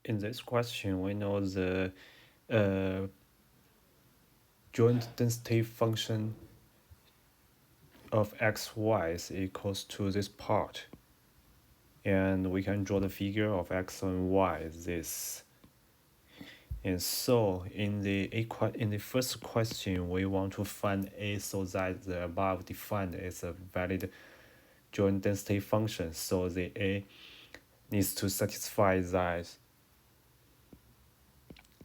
in this question, we know the uh, joint density function of xy is equals to this part. And we can draw the figure of x and y as this. And so in the first question, we want to find a so that the above defined is a valid joint density function. So the a needs to satisfy that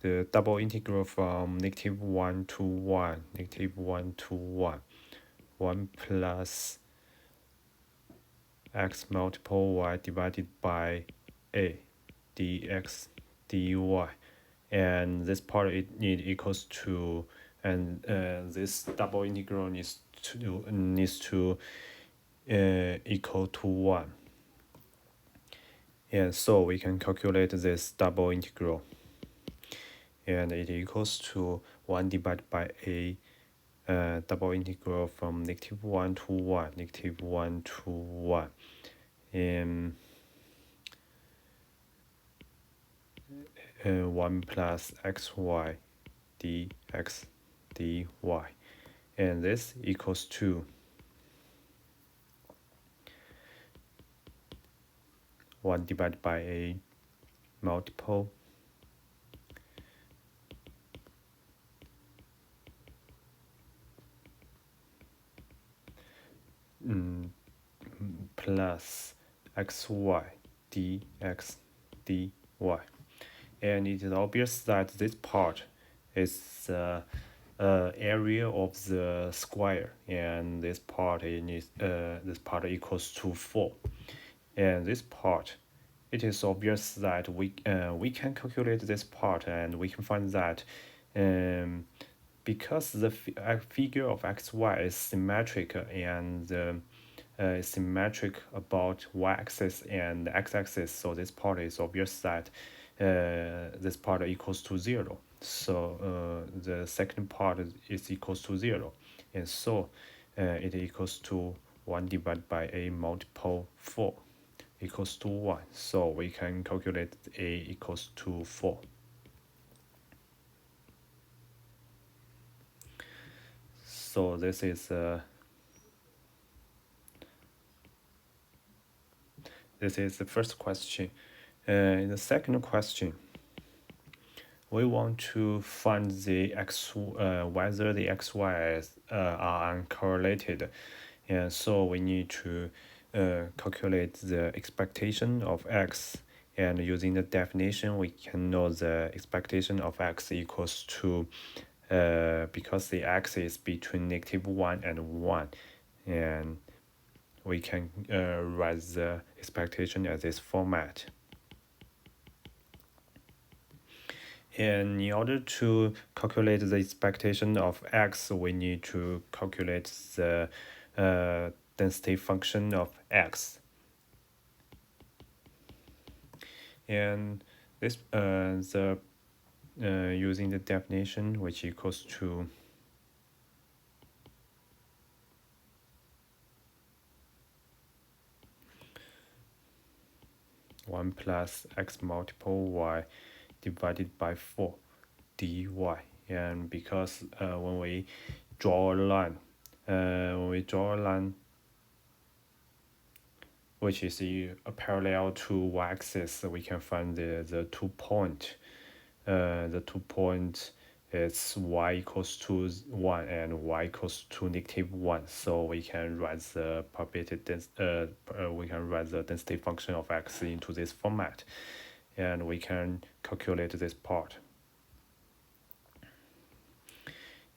the double integral from -1 to 1, -1 to 1, 1 plus x multiple y divided by a dx dy, and this part it need equals to, and this double integral needs to equal to 1, and so we can calculate this double integral, and it equals to 1 divided by a double integral from -1 to 1, -1 to 1, and 1 plus xy dx dy, and this equals to 1 divided by a multiple plus xy dx dy, and it is obvious that this part is the area of the square, and this part equals to 4, and this part, it is obvious that we can calculate this part, and we can find that because the figure of xy is symmetric, and symmetric about y-axis and x-axis, so this part is obvious that this part equals to 0. So the second part is equals to 0, and so it equals to 1 divided by a multiple 4 equals to 1. So we can calculate a equals to 4. So this is the first question. In the second question, we want to find the whether the xy are uncorrelated, and so we need to calculate the expectation of x, and using the definition we can know the expectation of x equals to because the x is between -1 and 1, and we can write the expectation as this format. And in order to calculate the expectation of x, we need to calculate the density function of x. And this using the definition, which equals to one plus x multiple y divided by 4 dy, and because when we draw a line which is a parallel to y-axis, we can find the 2 point. The 2 point is y equals to 1 and y equals to -1. So we can write the density function of x into this format, and we can calculate this part.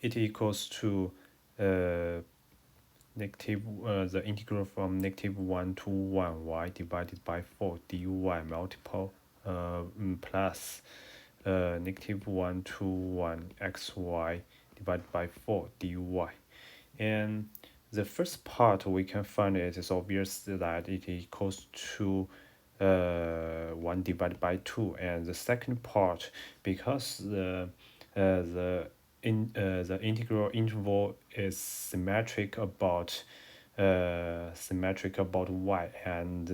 It equals to the integral from -1 to 1 y divided by 4 dy multiple plus -1 to 1 xy divided by 4 dy. And the first part we can find it is obvious that it equals to 1 divided by 2, and the second part, because the integral interval is symmetric about y, and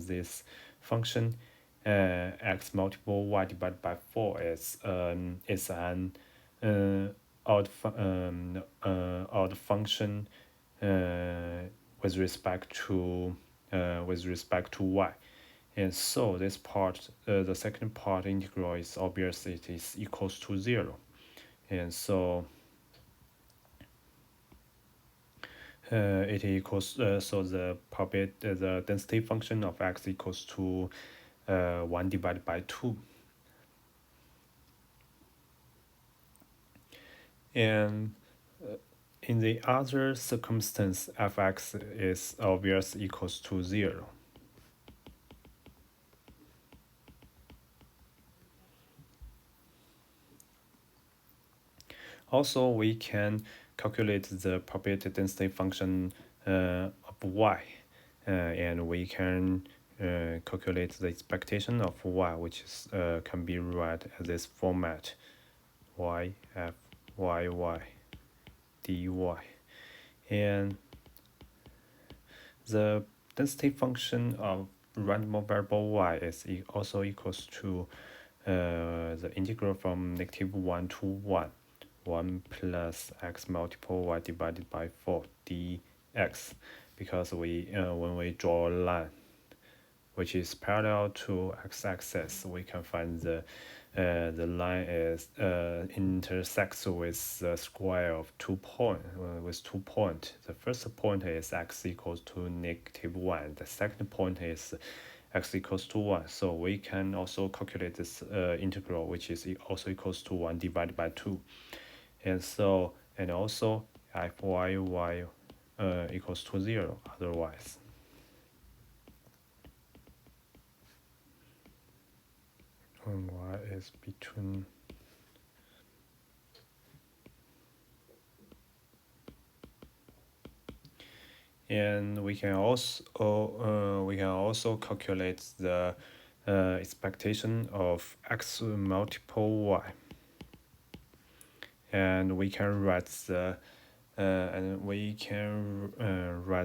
this function x multiple y divided by 4 is an uh, odd function with respect to y. And so this part, the second part integral is obvious, it is equals to 0. And so it equals, so the the density function of x equals to 1 divided by 2. And in the other circumstance, fx is obvious equals to 0. Also, we can calculate the probability density function of y, and we can calculate the expectation of y, which is can be read as this format: y f y y dy, and the density function of random variable y is also equals to the integral from -1 to 1 plus x multiple y divided by 4 dx, because we when we draw a line which is parallel to x-axis, we can find the line is intersects with the square of 2 points. With 2 points, the first point is x equals to -1. The second point is x equals to 1. So we can also calculate this integral, which is also equals to 1 divided by 2. And so, and also fyy equals to 0 otherwise. And y is between and we can also calculate the expectation of x multiple y, and we can write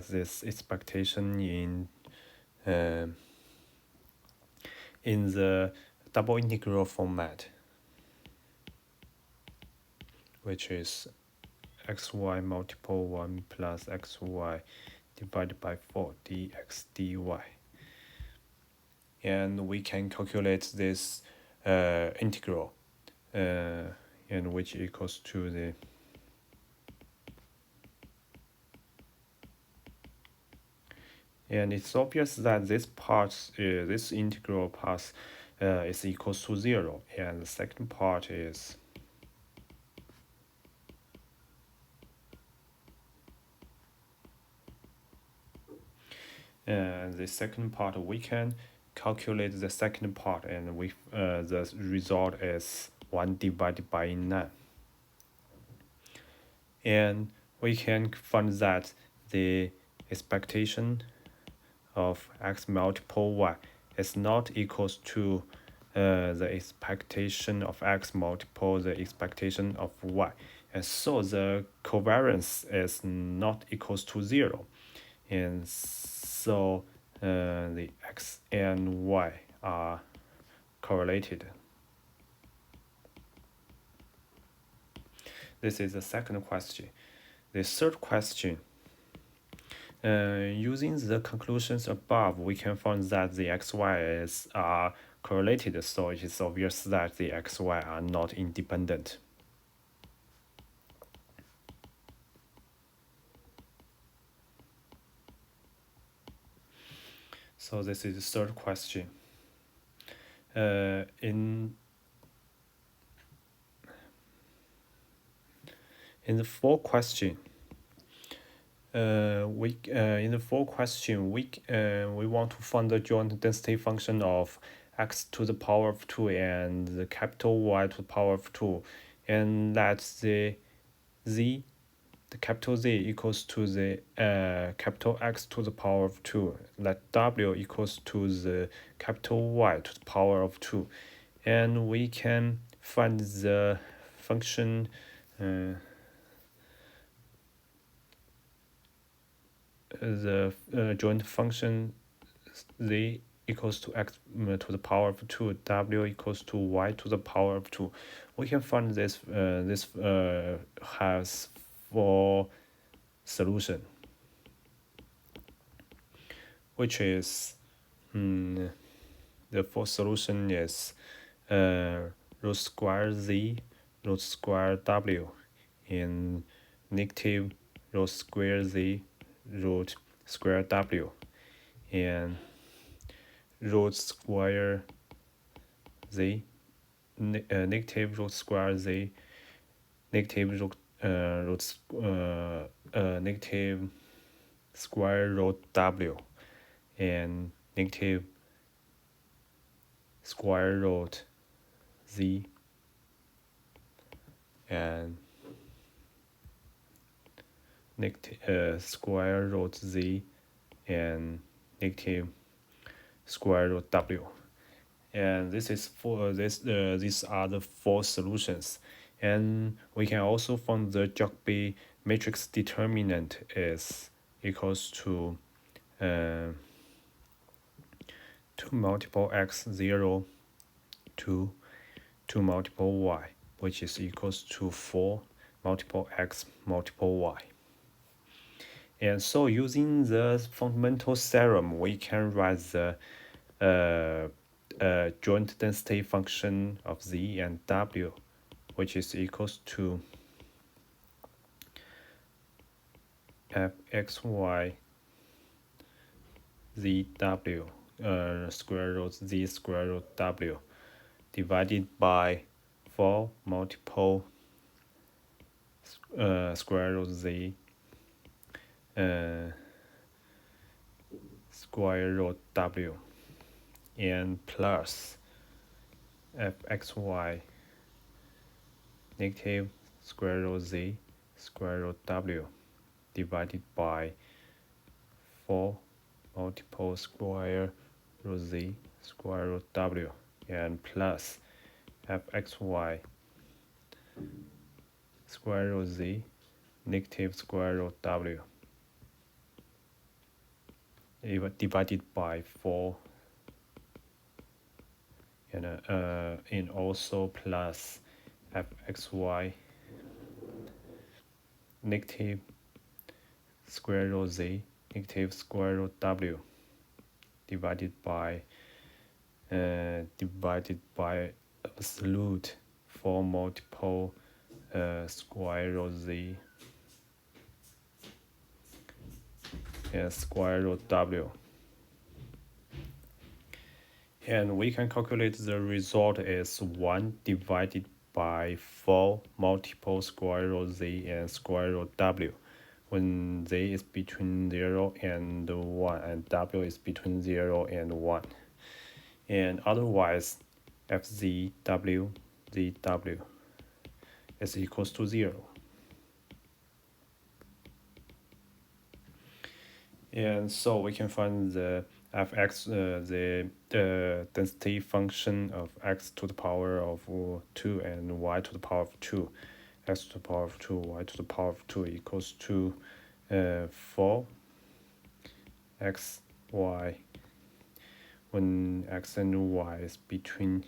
this expectation in the double integral format, which is xy multiple 1 plus xy divided by 4 dx dy. And we can calculate this integral, and which equals to the and it's obvious that this integral part is equals to 0, and the second part is we can calculate the second part, and we the result is 1 divided by 9. And we can find that the expectation of x multiple y is not equals to the expectation of x multiple the expectation of y, and so the covariance is not equals to 0, and so the x and y are correlated. This is the second question. The third question, using the conclusions above, we can find that the xy's are correlated, so it is obvious that the xy are not independent. So this is the third question. In the fourth question, we want to find the joint density function of x to the power of 2 and the capital Y to the power of 2, and that the capital Z equals to the capital X to the power of 2, let W equals to the capital Y to the power of 2, and we can find the function the joint function Z equals to x to the power of 2, w equals to y to the power of 2. We can find this has four solution, which is the fourth solution is root square z, root square w, and negative root square z, root square w, and root square z, negative root square z, negative negative square root w, and negative square root z, and negative square root z, and negative square root w. And this is for this these are the four solutions. And we can also find the Jacobi matrix determinant is equals to 2 multiple x 0 to 2 multiple y, which is equals to 4 multiple x multiple y. And so using the fundamental theorem, we can write the joint density function of z and w, which is equals to fxy zw square root z square root w divided by 4 multiple square root z square root w, and plus fxy negative square root z square root w divided by 4 multiple square root z square root w, and plus fxy square root z negative square root w divided by 4, and also plus fxy negative square root z negative square root w divided by absolute 4 multiple square root z and square root w. And we can calculate the result as 1 divided by 4 multiple square root z and square root w, when z is between 0 and 1 and w is between 0 and 1. And otherwise, fzw zw is equals to 0. And so we can find the fx, the density function of x to the power of 2 and y to the power of 2. X to the power of 2, y to the power of 2 equals to 4 x y, when x and y is between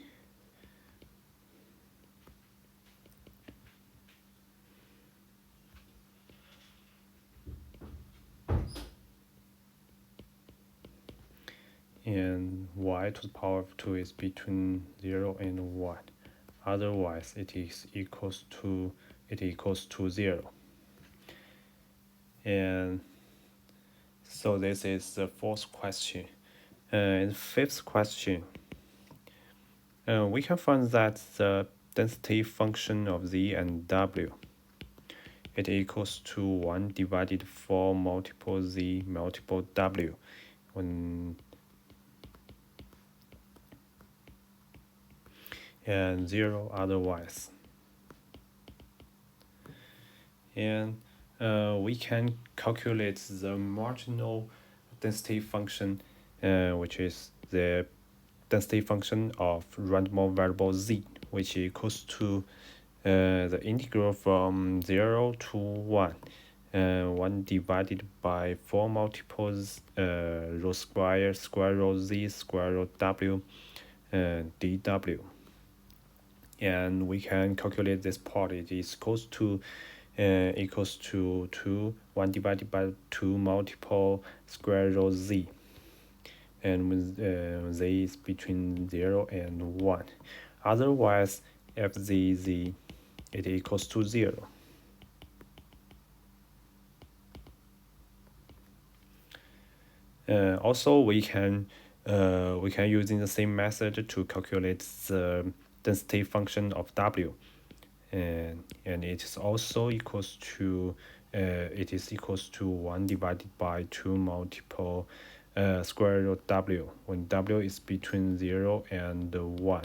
and y to the power of 2 is between 0 and 1. Otherwise, it equals to 0. And so this is the fourth question. In the fifth question, we can find that the density function of z and w, it equals to 1 divided 4 multiple z multiple w, when and 0 otherwise. And we can calculate the marginal density function, which is the density function of random variable z, which equals to the integral from 0 to 1 1 divided by 4 multiples rho square rho z square root w dw. And we can calculate this part. It is equals to 1 divided by 2 multiple square root z, and with z is between 0 and 1. Otherwise, fzz it equals to 0. Also, we can using the same method to calculate the density function of w, and it is also equals to 1 divided by 2 multiple square root w when w is between 0 and 1,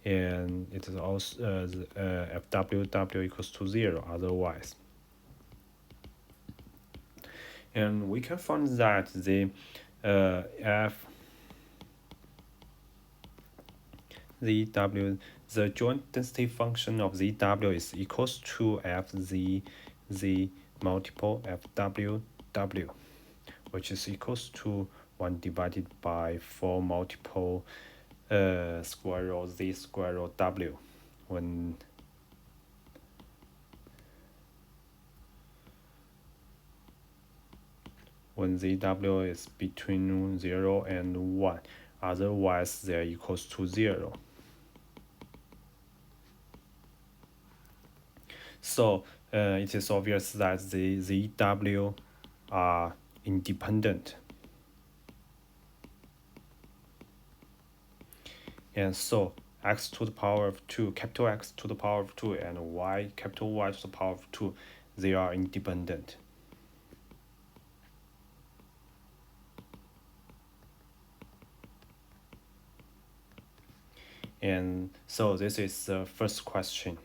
and it is also fw equals to 0 otherwise. And we can find that the the joint density function of zw is equals to fzz multiple fww, which is equals to 1 divided by 4 multiple square root z square root w when zw is between 0 and 1. Otherwise, they are equals to 0. So it is obvious that the zw are independent. And so x to the power of 2, capital X to the power of 2, and capital Y to the power of 2, they are independent. And so this is the first question.